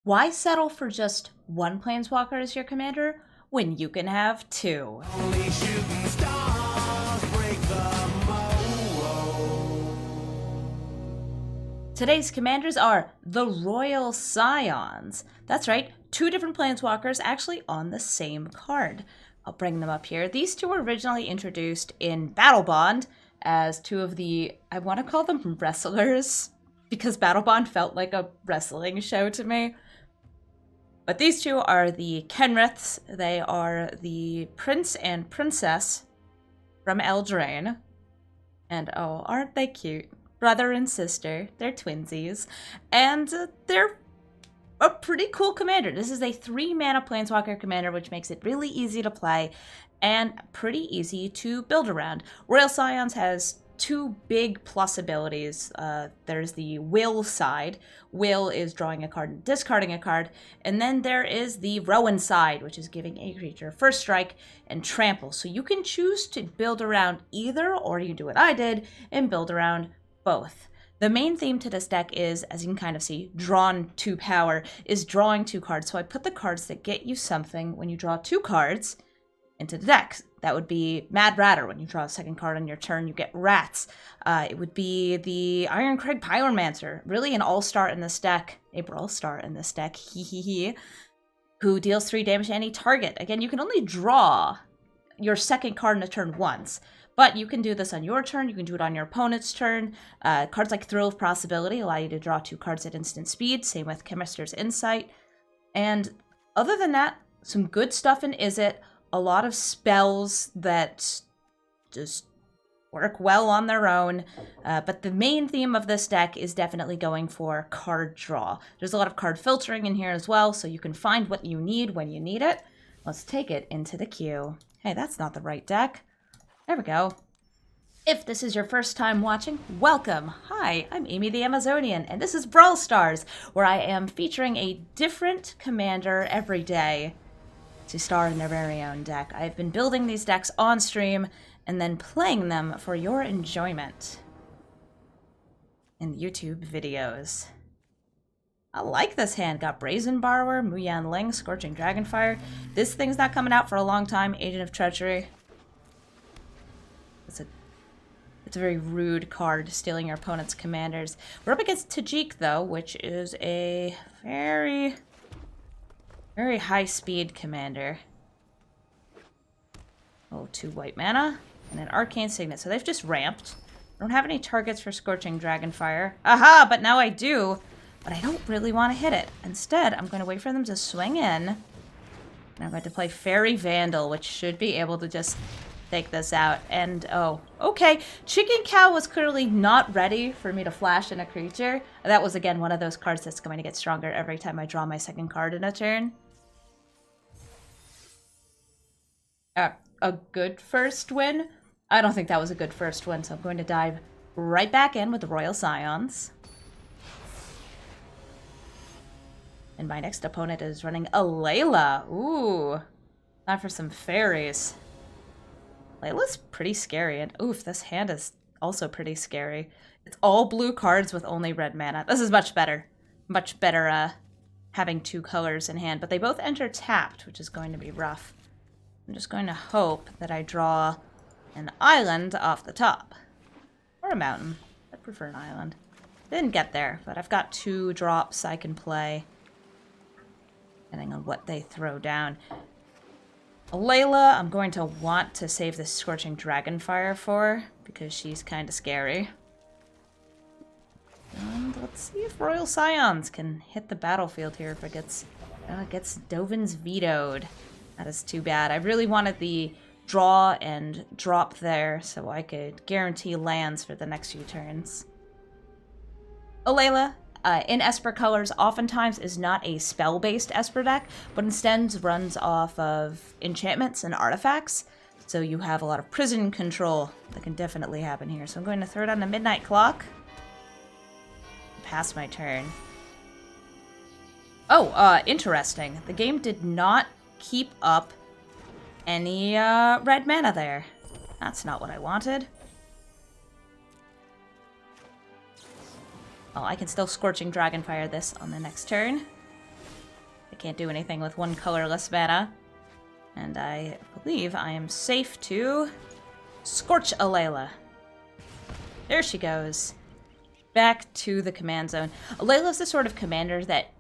Why settle for just one Planeswalker as your commander when you can have two? Only shooting stars break the mold. Today's commanders are the Royal Scions. That's right, two different Planeswalkers actually on the same card. I'll bring them up here. These two were originally introduced in Battle Bond as two of the, I want to call them wrestlers, because Battle Bond felt like a wrestling show to me. But these two are the Kenriths. They are the prince and princess from Eldraine. And oh, aren't they cute? Brother and sister. They're twinsies. And they're a pretty cool commander. This is a 3-mana Planeswalker commander, which makes it really easy to play and pretty easy to build around. Royal Scions has two big plus abilities. There's the will side. Will is drawing a card and discarding a card. And then there is the Rowan side, which is giving a creature first strike and trample. So you can choose to build around either, or you do what I did and build around both. The main theme to this deck is, as you can kind of see, drawn to power, is drawing 2 cards. So I put the cards that get you something when you draw 2 cards into the deck. That would be Mad Ratter. When you draw a second card on your turn, you get rats. It would be the Irencrag Pyromancer, really an all-star in this deck, a Brawl Star in this deck, who deals 3 damage to any target. Again, you can only draw your second card in a turn once, but you can do this on your turn, you can do it on your opponent's turn. Cards like Thrill of Possibility allow you to draw 2 cards at instant speed, same with Chemister's Insight. And other than that, some good stuff in Is It. A lot of spells that just work well on their own, but the main theme of this deck is definitely going for card draw. There's a lot of card filtering in here as well, so you can find what you need when you need it. Let's take it into the queue. Hey, that's not the right deck. There we go. If this is your first time watching, welcome! Hi, I'm Amy the Amazonian, and this is Brawl Stars, where I am featuring a different commander every day to star in their very own deck. I've been building these decks on stream and then playing them for your enjoyment in YouTube videos. I like this hand. Got Brazen Borrower, Mu Yanling, Scorching Dragonfire. This thing's not coming out for a long time. Agent of Treachery. It's a very rude card, stealing your opponent's commanders. We're up against Tajik, though, which is a very high-speed commander. Oh, 2 white mana and an Arcane Signet. So they've just ramped. I don't have any targets for Scorching Dragonfire. Aha, but now I do. But I don't really want to hit it. Instead, I'm going to wait for them to swing in. And I'm going to play Faerie Vandal, which should be able to just take this out. And, oh, okay. Chicken Cow was clearly not ready for me to flash in a creature. That was, again, one of those cards that's going to get stronger every time I draw my second card in a turn. A good first win? I don't think that was a good first win, so I'm going to dive right back in with the Royal Scions. And my next opponent is running a Leila. Ooh, time for some fairies. Leila's pretty scary, and oof, this hand is also pretty scary. It's all blue cards with only red mana. This is much better. Much better having 2 colors in hand, but they both enter tapped, which is going to be rough. I'm just going to hope that I draw an island off the top. Or a mountain. I prefer an island. Didn't get there, but I've got 2 drops I can play, depending on what they throw down. Leila, I'm going to want to save this Scorching Dragonfire for, because she's kind of scary. And let's see if Royal Scions can hit the battlefield here if it gets Dovin's vetoed. That is too bad. I really wanted the draw and drop there so I could guarantee lands for the next few turns. Leila, in Esper colors, oftentimes is not a spell-based Esper deck, but instead runs off of enchantments and artifacts. So you have a lot of prison control that can definitely happen here. So I'm going to throw down the Midnight Clock. Pass my turn. Oh, interesting. The game did not keep up any red mana there. That's not what I wanted. Oh, I can still Scorching Dragonfire this on the next turn. I can't do anything with one colorless mana. And I believe I am safe to Scorch a Leila. There she goes. Back to the command zone. Leila's the sort of commander that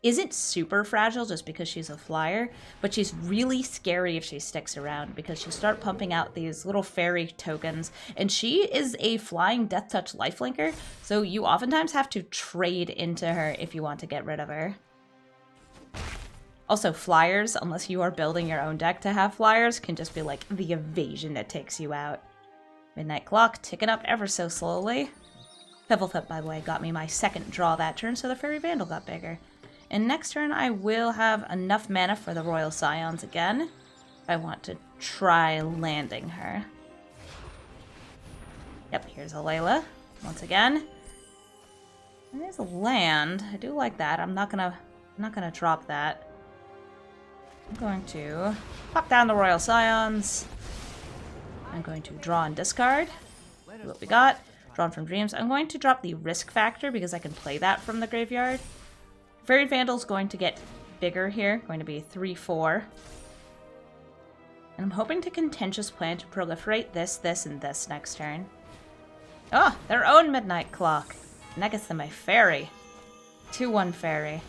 isn't super fragile just because she's a flyer, but she's really scary if she sticks around because she'll start pumping out these little fairy tokens, and she is a flying Death Touch lifelinker, so you oftentimes have to trade into her if you want to get rid of her. Also, flyers, unless you are building your own deck to have flyers, can just be like the evasion that takes you out. Midnight Clock ticking up ever so slowly. Fblthp, by the way, got me my second draw that turn, so the Faerie Vandal got bigger. And next turn, I will have enough mana for the Royal Scions again, if I want to try landing her. Yep, here's a Leila, once again. And there's a land. I do like that. I'm not gonna drop that. I'm going to pop down the Royal Scions. I'm going to draw and discard. See what we got. Drawn from Dreams. I'm going to drop the risk factor because I can play that from the graveyard. Faerie Vandal's going to get bigger here, going to be 3/4. And I'm hoping to Contentious Plan to proliferate this, and this next turn. Oh, their own Midnight Clock. And that gets them a Fairy. 2/1 Fairy.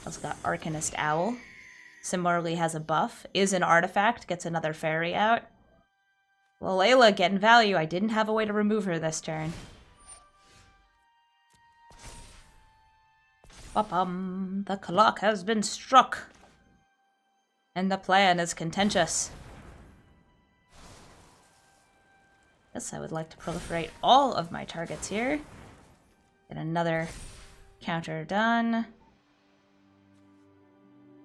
Also got Arcanist Owl. Similarly has a buff. Is an artifact, gets another Fairy out. Well, Leila getting value. I didn't have a way to remove her this turn. Ba-bum. The clock has been struck. And the plan is contentious. Yes, I would like to proliferate all of my targets here. Get another counter done.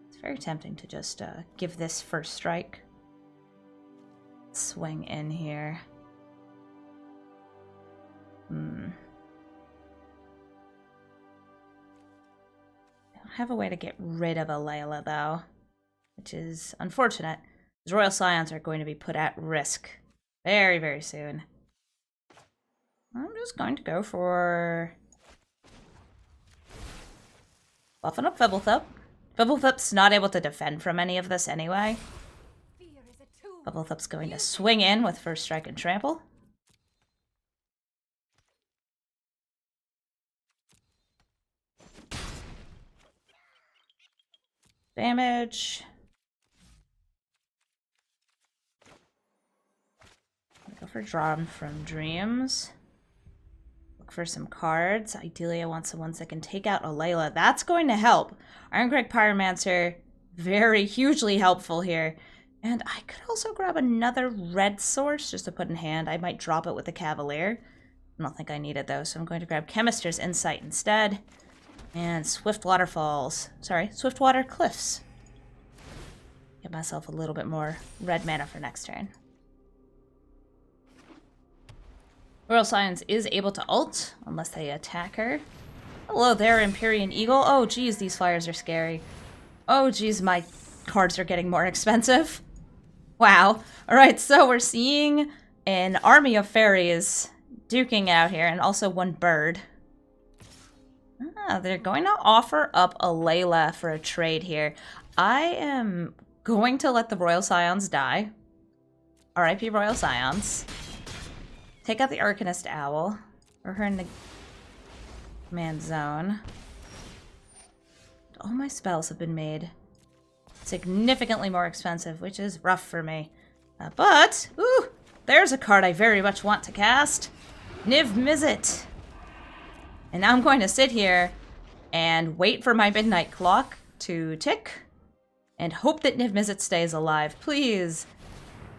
It's very tempting to just give this first strike. Swing in here. I have a way to get rid of a Leila, though, which is unfortunate. These Royal Scions are going to be put at risk very, very soon. I'm just going to go for buffing up Fblthp. Fblthp's not able to defend from any of this anyway. Fblthp's going to swing in with First Strike and Trample. Damage. Go for Drawn from Dreams. Look for some cards. Ideally, I want some ones that can take out a Leila. That's going to help. Irencrag Pyromancer, very hugely helpful here. And I could also grab another red source just to put in hand. I might drop it with the Cavalier. I don't think I need it, though, so I'm going to grab Chemister's Insight instead. And Swift Waterfalls. Sorry, Swiftwater Cliffs. Get myself a little bit more red mana for next turn. Royal Scions is able to ult, unless they attack her. Hello there, Empyrean Eagle. Oh, geez, these flyers are scary. Oh, geez, my cards are getting more expensive. Wow. Alright, so we're seeing an army of fairies duking out here, and also one bird. Ah, they're going to offer up a Leila for a trade here. I am going to let the Royal Scions die. R.I.P. Royal Scions. Take out the Arcanist Owl. Or her in the command zone. All my spells have been made significantly more expensive, which is rough for me. But, ooh, there's a card I very much want to cast. Niv Mizzet. And now I'm going to sit here and wait for my Midnight Clock to tick and hope that Niv Mizzet stays alive. Please.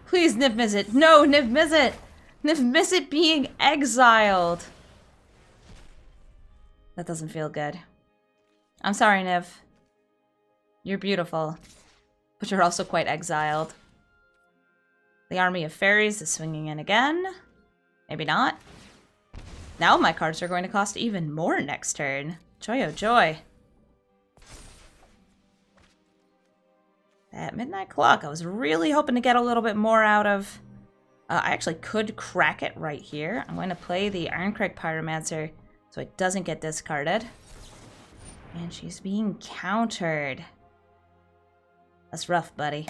Please, Niv Mizzet. No, Niv Mizzet. Niv Mizzet being exiled. That doesn't feel good. I'm sorry, Niv. You're beautiful. But you're also quite exiled. The army of fairies is swinging in again. Maybe not. Now my cards are going to cost even more next turn. Joy oh joy. That Midnight Clock, I was really hoping to get a little bit more out of. I actually could crack it right here. I'm going to play the Irencrag Pyromancer so it doesn't get discarded. And she's being countered. That's rough, buddy.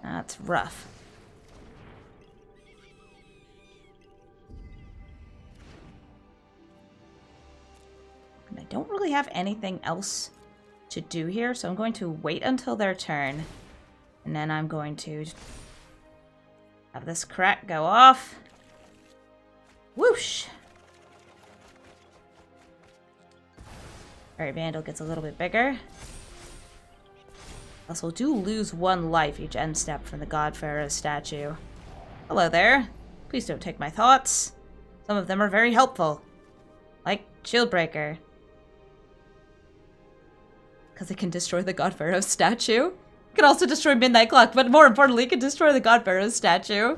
That's rough. And I don't really have anything else to do here, so I'm going to wait until their turn. And then I'm going to have this crack go off. Whoosh! Faerie Vandal gets a little bit bigger. Also, do lose 1 life each end step from the God Pharaoh statue. Hello there. Please don't take my thoughts. Some of them are very helpful. Like Shieldbreaker. Because it can destroy the God Pharaoh statue. It can also destroy Midnight Clock, but more importantly, it can destroy the God Pharaoh statue.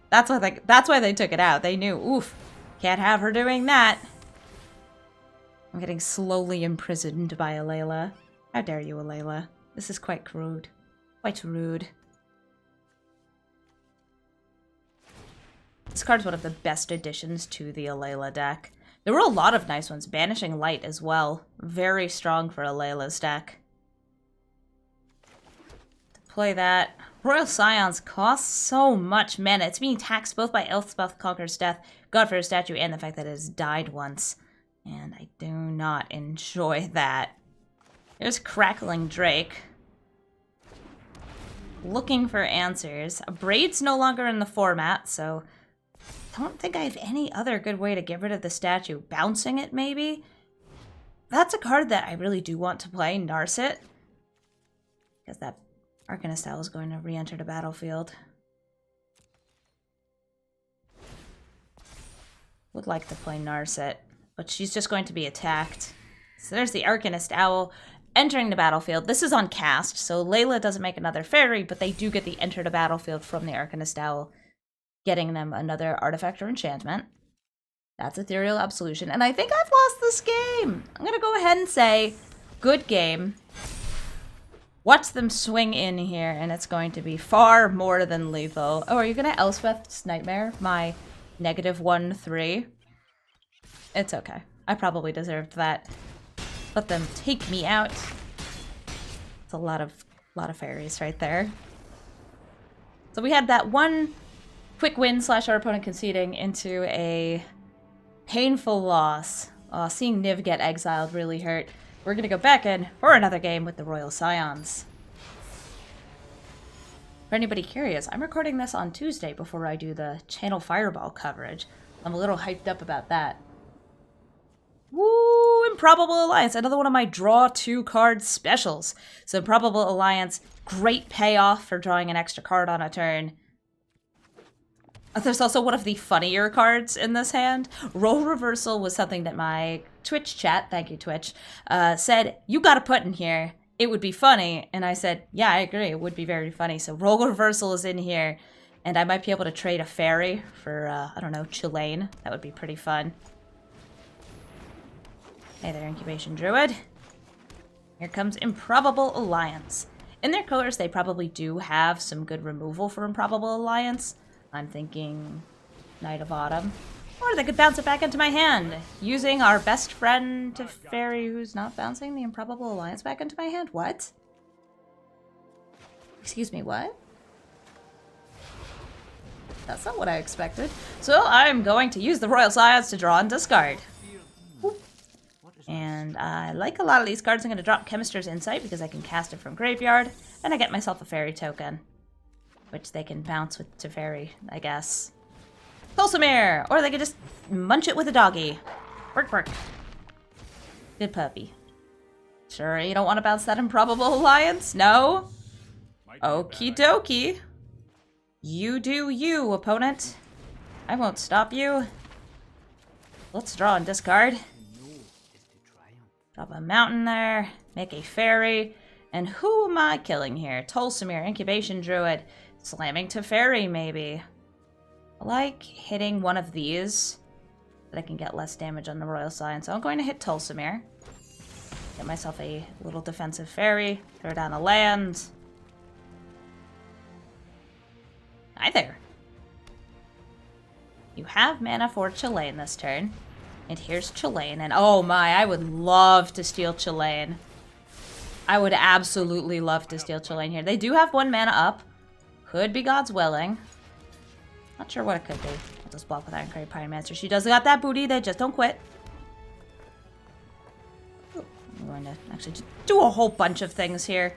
That's why they took it out. They knew, oof, can't have her doing that. I'm getting slowly imprisoned by a Leila. How dare you, Leila? This is quite rude. Quite rude. This card's one of the best additions to the Leila deck. There were a lot of nice ones. Banishing Light as well. Very strong for a Leila's deck. To play that, Royal Scions cost so much mana. It's being taxed both by Elspeth Conqueror's death, God Pharaoh statue, and the fact that it has died once. And I do not enjoy that. There's Crackling Drake. Looking for answers. Braid's no longer in the format, so I don't think I have any other good way to get rid of the statue. Bouncing it, maybe? That's a card that I really do want to play, Narset. Because that Arcanist Owl is going to re-enter the battlefield. Would like to play Narset, but she's just going to be attacked. So there's the Arcanist Owl entering the battlefield. This is on cast, so Leila doesn't make another fairy, but they do get the enter the battlefield from the Arcanist Owl, getting them another artifact or enchantment. That's Ethereal Absolution, and I think I've lost this game. I'm gonna go ahead and say, good game. Watch them swing in here, and it's going to be far more than lethal. Oh, are you gonna Elspeth's Nightmare my -1/3? It's okay. I probably deserved that. Let them take me out. It's a lot of fairies right there. So we had that one quick win / our opponent conceding into a painful loss. Seeing Niv get exiled really hurt. We're gonna go back in for another game with the Royal Scions. For anybody curious, I'm recording this on Tuesday before I do the Channel Fireball coverage. I'm a little hyped up about that. Woo! Improbable Alliance, another one of my draw 2 card specials. So Improbable Alliance, great payoff for drawing an extra card on a turn. There's also one of the funnier cards in this hand. Role Reversal was something that my Twitch chat, thank you Twitch, said, you gotta put in here. It would be funny. And I said, yeah, I agree, it would be very funny. So Role Reversal is in here, and I might be able to trade a fairy for, I don't know, Chilane. That would be pretty fun. Hey there, Incubation Druid. Here comes Improbable Alliance. In their colors, they probably do have some good removal for Improbable Alliance. I'm thinking Night of Autumn. Or they could bounce it back into my hand, using our best friend to fairy who's not bouncing the Improbable Alliance back into my hand. What? Excuse me, what? That's not what I expected. So I'm going to use the Royal Scions to draw and discard. And I like a lot of these cards. I'm going to drop Chemister's Insight because I can cast it from graveyard. And I get myself a fairy token, which they can bounce with to fairy, I guess. Tolsimir! Or they could just munch it with a doggy. Work, work. Good puppy. Sure, you don't want to bounce that Improbable Alliance? No? Okie dokie. You do you, opponent. I won't stop you. Let's draw and discard. Drop a mountain there. Make a fairy. And who am I killing here? Tolsimir, Incubation Druid. Slamming to fairy, maybe. I like hitting one of these, but I can get less damage on the Royal Sion. So I'm going to hit Tolsimir. Get myself a little defensive fairy. Throw down a land. Hi there. You have mana for Chilane this turn. And here's Chilean. And oh my, I would love to steal Chilean. I would absolutely love to steal Chilean here. They do have 1 mana up. Could be God's willing. Not sure what it could be. I'll just block with Irencrag Pyromancer. She does got that booty. They just don't quit. Ooh, I'm going to actually just do a whole bunch of things here.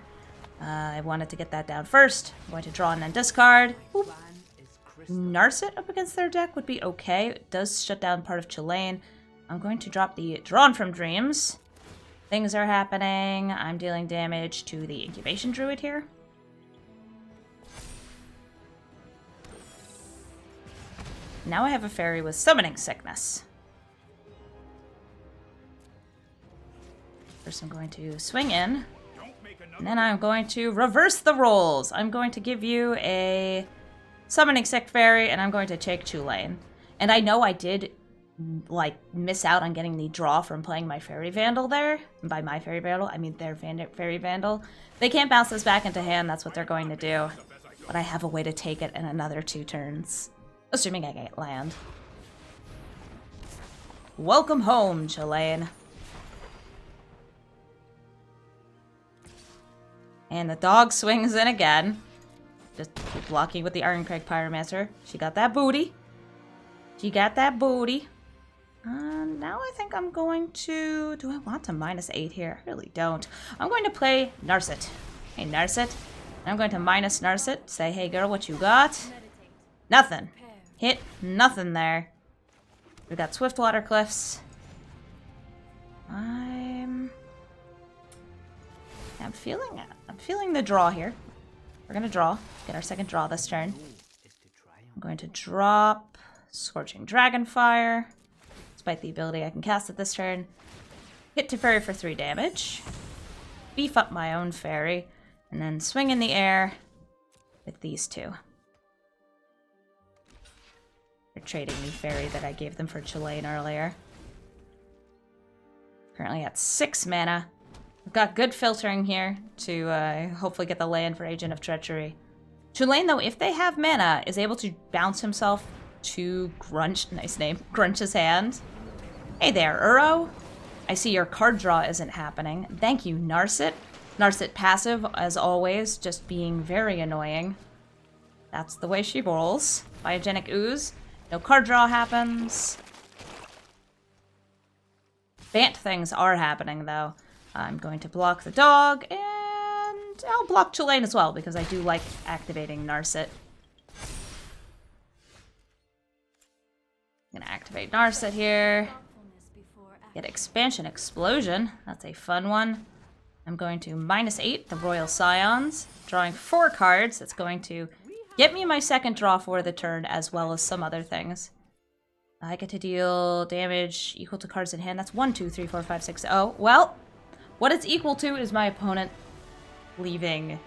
I wanted to get that down first. I'm going to draw and then discard. Oop. Narset up against their deck would be okay. It does shut down part of Chilean. I'm going to drop the Drawn from Dreams. Things are happening. I'm dealing damage to the Incubation Druid here. Now I have a fairy with Summoning Sickness. First I'm going to swing in. And then I'm going to reverse the roles. I'm going to give you a Summoning Sick Fairy, and I'm going to take Chilean. And I know I did, like, miss out on getting the draw from playing my Faerie Vandal there. And by my Faerie Vandal, I mean their Faerie Vandal. They can't bounce this back into hand, that's what they're going to do. But I have a way to take it in another 2 turns. Assuming I get land. Welcome home, Chilean. And the dog swings in again. Just keep blocking with the Irencrag Pyromancer. She got that booty. She got that booty. Now I think I'm going to... Do I want to -8 here? I really don't. I'm going to play Narset. Hey, Narset. I'm going to minus Narset. Say, hey girl, what you got? Nothing. Hit nothing there. We got Swiftwater Cliffs. I'm feeling the draw here. We're gonna draw. Get our second draw this turn. I'm going to drop Scorching Dragonfire. Despite the ability I can cast it this turn. Hit to fairy for 3 damage. Beef up my own fairy. And then swing in the air with these 2. They're trading the fairy that I gave them for Chilean earlier. Currently at 6 mana. I've got good filtering here to hopefully get the land for Agent of Treachery. Chilean, though, if they have mana, is able to bounce himself to Grunch, nice name, Grunch's hand. Hey there, Uro. I see your card draw isn't happening. Thank you, Narset. Narset passive, as always, just being very annoying. That's the way she rolls. Biogenic Ooze. No card draw happens. Bant things are happening, though. I'm going to block the dog, and I'll block Chilean as well, because I do like activating Narset. I'm going to activate Narset here. Get Expansion Explosion. That's a fun one. I'm going to -8 the Royal Scions, drawing 4 cards. That's going to get me my second draw for the turn, as well as some other things. I get to deal damage equal to cards in hand. That's 1, 2, 3, 4, 5, 6. Oh, well, what it's equal to is my opponent leaving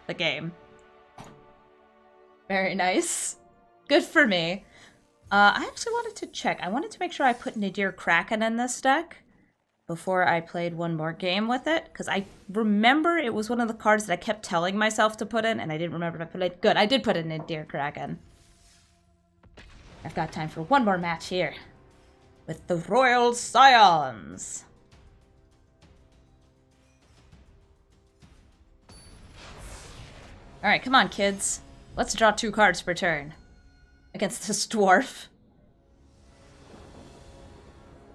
the game. Very nice. Good for me. I actually wanted to check. I wanted to make sure I put Nadir Kraken in this deck before I played one more game with it, because I remember it was one of the cards that I kept telling myself to put in, and I didn't remember if I put it. Good, I did put in Nadir Kraken. I've got time for one more match here with the Royal Scions. Alright, come on, kids. Let's draw 2 cards per turn against this dwarf.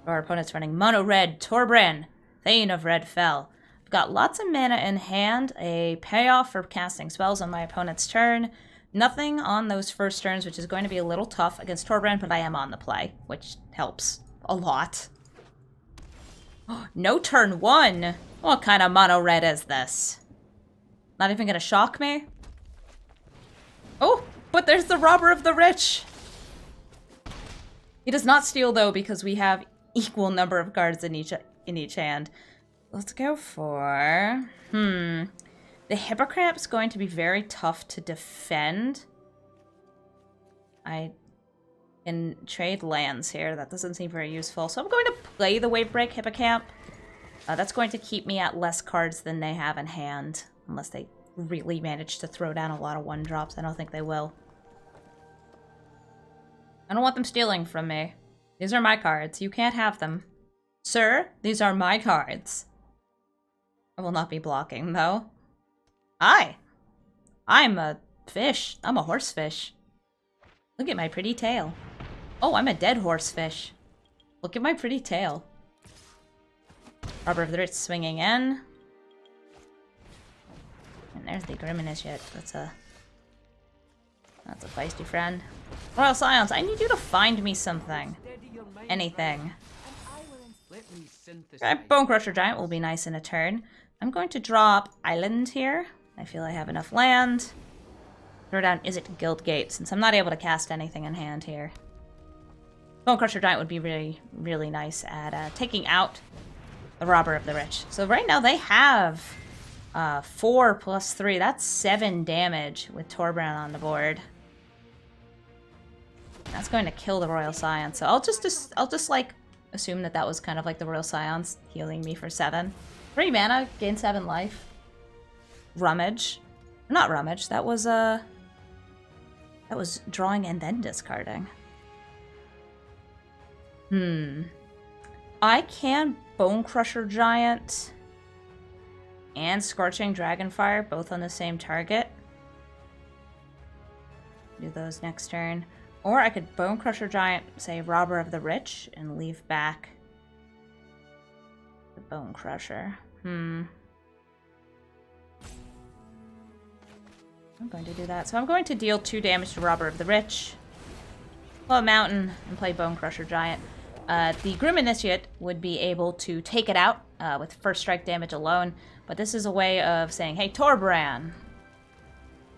Our opponent's running Mono Red, Torbran, Thane of Red Fell. I've got lots of mana in hand, a payoff for casting spells on my opponent's turn. Nothing on those first turns, which is going to be a little tough against Torbran, but I am on the play, which helps a lot. No turn 1! What kind of mono red is this? Not even gonna shock me? Oh, but there's the Robber of the Rich! He does not steal, though, because we have equal number of cards in each hand. Let's go for... The Hippocamp's going to be very tough to defend. I can trade lands here. That doesn't seem very useful. So I'm going to play the Wavebreak Hippocamp. That's going to keep me at less cards than they have in hand. Unless they really manage to throw down a lot of 1-drops. I don't think they will. I don't want them stealing from me. These are my cards. You can't have them. Sir, these are my cards. I will not be blocking, though. Hi. I'm a fish. I'm a horsefish. Look at my pretty tail. Oh, I'm a dead horsefish. Look at my pretty tail. Robber of the Rich swinging in. And there's the Grim Initiate. That's a feisty friend. Royal Scions, I need you to find me something. Anything. Bone Crusher Giant will be nice in a turn. I'm going to drop Island here. I feel I have enough land. Throw down Is It Guildgate, since I'm not able to cast anything in hand here. Bone Crusher Giant would be really, really nice at taking out the Robber of the Rich. So right now they have 4 plus 3. That's 7 damage with Torbran on the board. That's going to kill the Royal Sion. So I'll just like assume that was kind of like the Royal Sions healing me for 7. 3 mana, gain 7 life. Rummage. Not Rummage. That was drawing and then discarding. I can Bone Crusher Giant and Scorching Dragonfire both on the same target. Do those next turn. Or I could Bone Crusher Giant, say Robber of the Rich, and leave back the Bone Crusher. I'm going to do that. So I'm going to deal 2 damage to Robber of the Rich, pull a Mountain, and play Bone Crusher Giant. The Grim Initiate would be able to take it out with first strike damage alone, but this is a way of saying, hey, Torbran,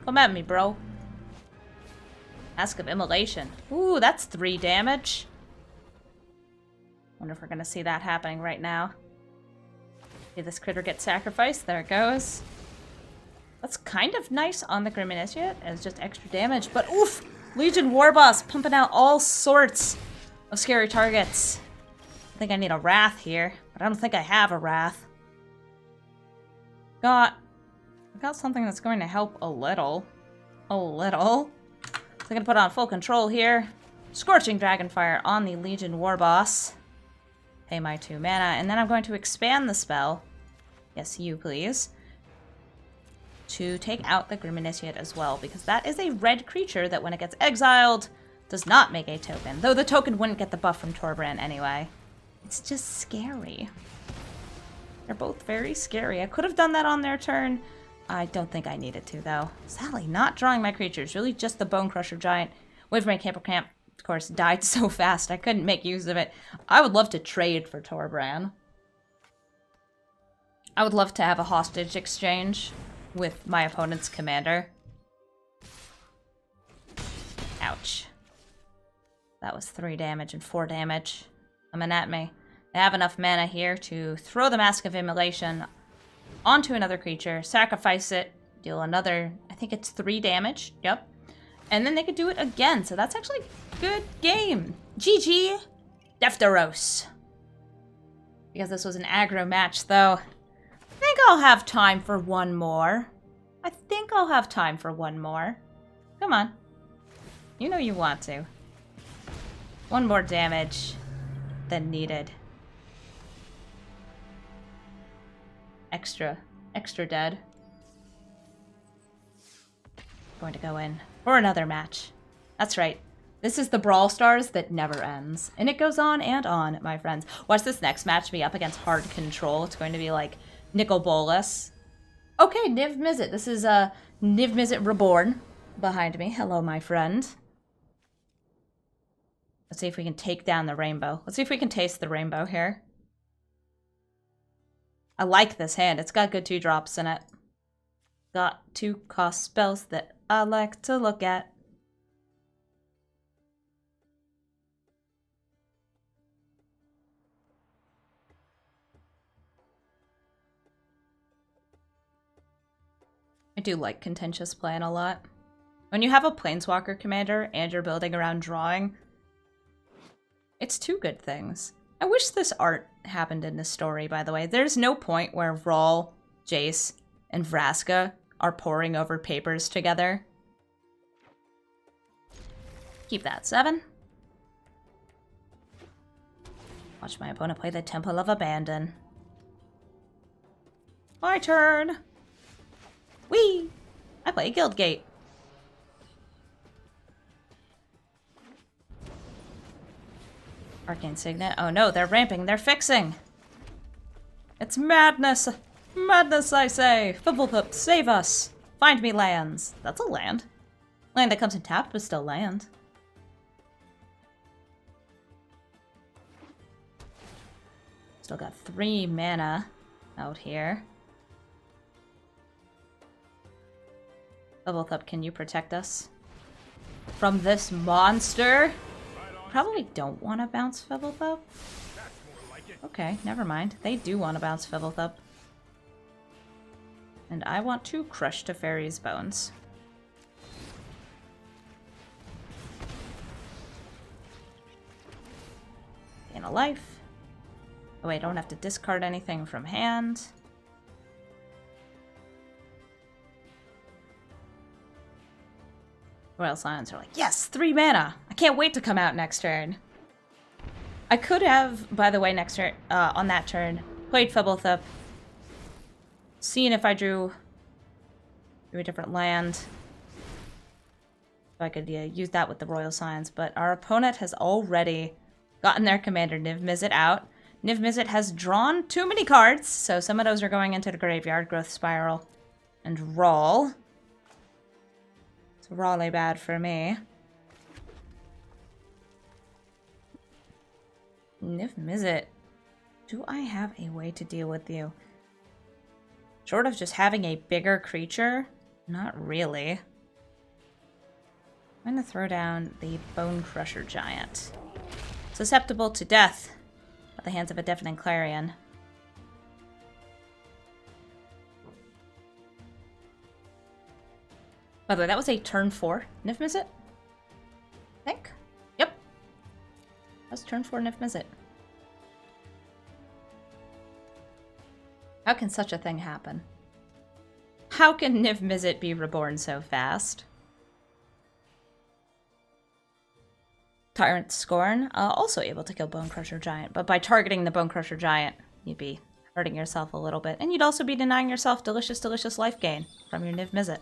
come at me, bro. Mask of Immolation. Ooh, that's 3 damage. Wonder if we're going to see that happening right now. See this critter get sacrificed. There it goes. That's kind of nice on the Grim Initiate as just extra damage, but oof! Legion Warboss pumping out all sorts of scary targets. I think I need a Wrath here, but I don't think I have a Wrath. Got something that's going to help a little. A little. So I'm going to put on full control here. Scorching Dragonfire on the Legion Warboss. Pay my 2 mana, and then I'm going to expand the spell. Yes, you please. To take out the Grim Initiate as well, because that is a red creature that when it gets exiled, does not make a token. Though the token wouldn't get the buff from Torbran anyway. It's just scary. They're both very scary. I could have done that on their turn. I don't think I needed to, though. Sadly, not drawing my creatures. Really just the Bone Crusher Giant. Wavebreak Hippocamp, of course, died so fast I couldn't make use of it. I would love to trade for Torbran. I would love to have a hostage exchange with my opponent's commander. Ouch. That was 3 damage and 4 damage. Coming at me. I have enough mana here to throw the Mask of Immolation onto another creature, sacrifice it, deal another, I think it's 3 damage. Yep. And then they could do it again. So that's actually a good game. GG. Defteros. Because this was an aggro match, though. I think I'll have time for one more. I think I'll have time for one more. Come on. You know you want to. 1 more damage than needed. Extra dead. Going to go in for another match. That's right. This is the Brawl Stars that never ends. And it goes on and on, my friends. Watch this next match be up against Hard Control. It's going to be like Nicol Bolas. Okay, Niv Mizzet. This is Niv Mizzet Reborn behind me. Hello, my friend. Let's see if we can take down the rainbow. Let's see if we can taste the rainbow here. I like this hand. It's got good 2-drops in it. Got 2 cost spells that I like to look at. I do like Contentious Plan a lot. When you have a Planeswalker commander and you're building around drawing, it's 2 good things. I wish this art happened in this story, by the way. There's no point where Rahl, Jace, and Vraska are poring over papers together. Keep that 7. Watch my opponent play the Temple of Abandon. My turn! Whee! I play Guildgate. Arcane Signet. Oh no, they're ramping. They're fixing. It's madness. Madness, I say. Fblthp, save us. Find me lands. That's a land. Land that comes in tapped, but still land. Still got 3 mana out here. Fblthp, can you protect us from this monster? Probably don't want to bounce Fblthp. Okay, never mind. They do want to bounce Fblthp. And I want to crush Teferi's bones. Gain a life. Oh wait, I don't have to discard anything from hand. Royal Scions are like, yes, 3 mana! I can't wait to come out next turn. I could have, by the way, next turn, on that turn, played Fblthp, seen if I drew a different land. So I could use that with the Royal Scions, but our opponent has already gotten their commander Niv Mizzet out. Niv Mizzet has drawn too many cards, so some of those are going into the graveyard. Growth Spiral and Rahl. It's rawly bad for me. Niv Mizzet, do I have a way to deal with you? Short of just having a bigger creature? Not really. I'm going to throw down the Bone Crusher Giant. Susceptible to death at the hands of a Deafening Clarion. By the way, that was a turn 4 Niv Mizzet? I think. Yep. That's turn 4 Niv Mizzet. How can such a thing happen? How can Niv Mizzet be reborn so fast? Tyrant Scorn, also able to kill Bone Crusher Giant, but by targeting the Bone Crusher Giant, you'd be hurting yourself a little bit. And you'd also be denying yourself delicious, delicious life gain from your Niv Mizzet.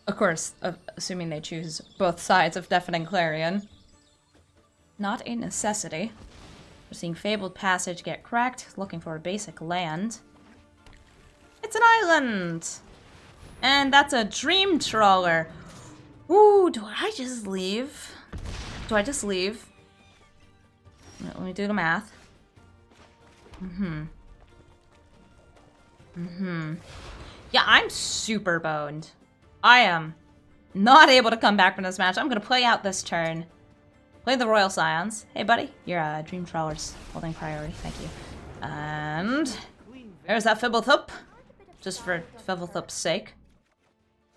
Of course, assuming they choose both sides of Deafening Clarion. Not a necessity. We're seeing Fabled Passage get cracked, looking for a basic land. It's an island! And that's a Dream Trawler. Ooh, do I just leave? Do I just leave? Let me do the math. Yeah, I'm super boned. I am not able to come back from this match. I'm gonna play out this turn. Play the Royal Scions. Hey, buddy. Your Dream Trawler's holding priority. Thank you. And there's that Fblthp. Just for Fblthp's sake.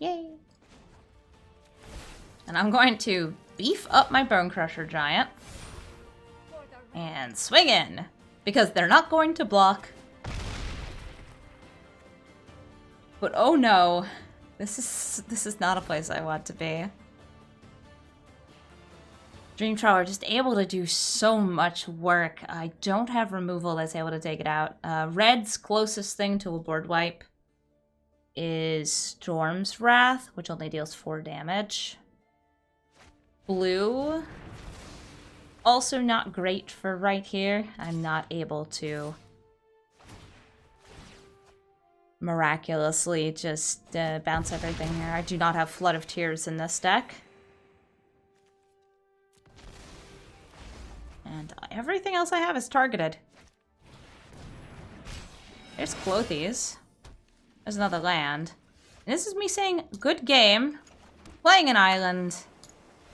Yay. And I'm going to beef up my Bone Crusher Giant. And swing in. Because they're not going to block. But oh no. This is not a place I want to be. Dream Trawler just able to do so much work. I don't have removal that's able to take it out. Red's closest thing to a board wipe is Storm's Wrath, which only deals 4 damage. Blue, also not great for right here. I'm not able to miraculously just bounce everything here. I do not have Flood of Tears in this deck. And everything else I have is targeted. There's Clothies. There's another land. And this is me saying, good game, playing an island,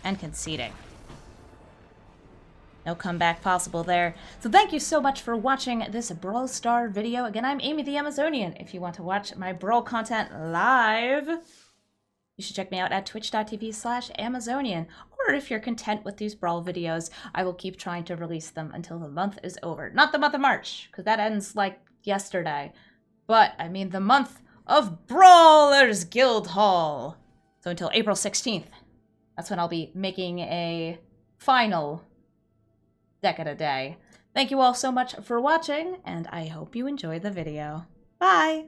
and conceding. No comeback possible there. So thank you so much for watching this Brawl Star video. Again, I'm Amy the Amazonian. If you want to watch my Brawl content live, you should check me out at twitch.tv/Amazonian. Or if you're content with these Brawl videos, I will keep trying to release them until the month is over. Not the month of March, because that ends like yesterday. But, I mean the month of Brawlers Guildhall. So until April 16th. That's when I'll be making a final deck of the day. Thank you all so much for watching, and I hope you enjoy the video. Bye!